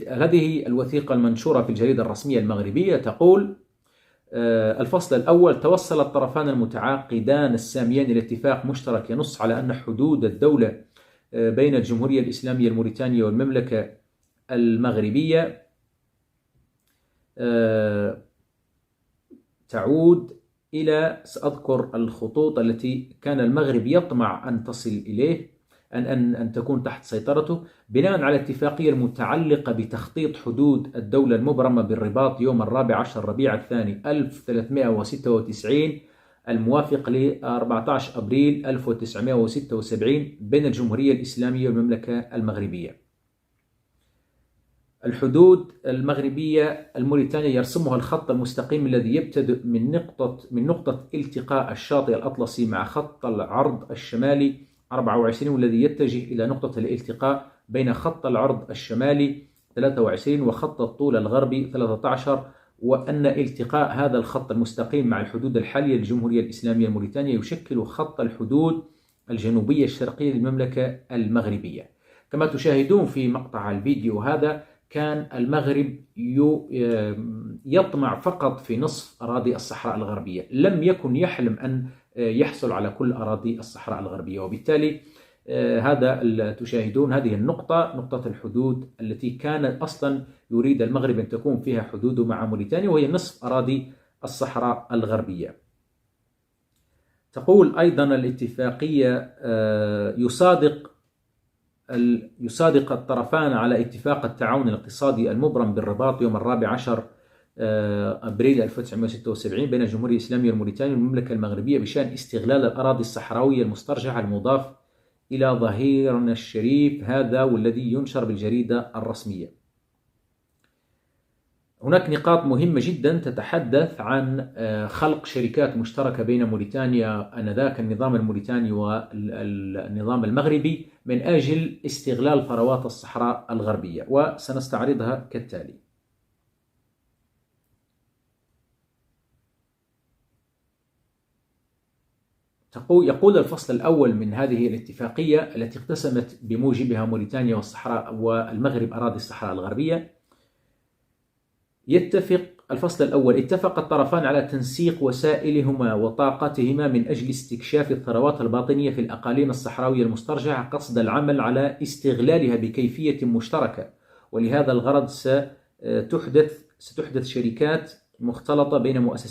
هذه الوثيقة المنشورة في الجريدة الرسمية المغربية تقول: الفصل الأول: توصل الطرفان المتعاقدان الساميان إلى اتفاق مشترك ينص على أن حدود الدولة بين الجمهورية الإسلامية الموريتانية والمملكة المغربية تعود إلى، سأذكر الخطوط التي كان المغرب يطمع أن تصل إليه، أن تكون تحت سيطرته، بناء على الاتفاقية المتعلقة بتخطيط حدود الدولة المبرمة بالرباط يوم 14 ربيع الثاني 1396 الموافق ل 14 أبريل 1976 بين الجمهورية الإسلامية والمملكة المغربية. الحدود المغربية الموريتانية يرسمها الخط المستقيم الذي يبتدئ من نقطة التقاء الشاطئ الأطلسي مع خط العرض الشمالي 24 والذي يتجه إلى نقطة الالتقاء بين خط العرض الشمالي 23 وخط الطول الغربي 13، وأن التقاء هذا الخط المستقيم مع الحدود الحالية للجمهورية الإسلامية الموريتانية يشكل خط الحدود الجنوبية الشرقية للمملكة المغربية. كما تشاهدون في مقطع الفيديو هذا، كان المغرب يطمع فقط في نصف أراضي الصحراء الغربية، لم يكن يحلم أن يحصل على كل أراضي الصحراء الغربية، وبالتالي هذا تشاهدون هذه النقطة، نقطة الحدود التي كان أصلا يريد المغرب أن تكون فيها حدوده مع موريتانيا، وهي نصف أراضي الصحراء الغربية. تقول أيضا الاتفاقية: يصادق الطرفان على اتفاق التعاون الاقتصادي المبرم بالرباط يوم 14 أبريل 1976 بين الجمهورية الإسلامية الموريتانية والمملكة المغربية بشأن استغلال الأراضي الصحراوية المسترجعة المضاف إلى ظهيرنا الشريف هذا، والذي ينشر بالجريدة الرسمية. هناك نقاط مهمة جدا تتحدث عن خلق شركات مشتركة بين موريتانيا آنذاك، النظام الموريتاني والنظام المغربي، من أجل استغلال ثروات الصحراء الغربية، وسنستعرضها كالتالي. يقول الفصل الأول من هذه الاتفاقية التي اقتسمت بموجبها موريتانيا والصحراء والمغرب أراضي الصحراء الغربية: الفصل الأول: اتفق الطرفان على تنسيق وسائلهما وطاقتهما من أجل استكشاف الثروات الباطنية في الأقاليم الصحراوية المسترجعة قصد العمل على استغلالها بكيفية مشتركة، ولهذا الغرض ستحدث شركات مختلطة بين مؤسسات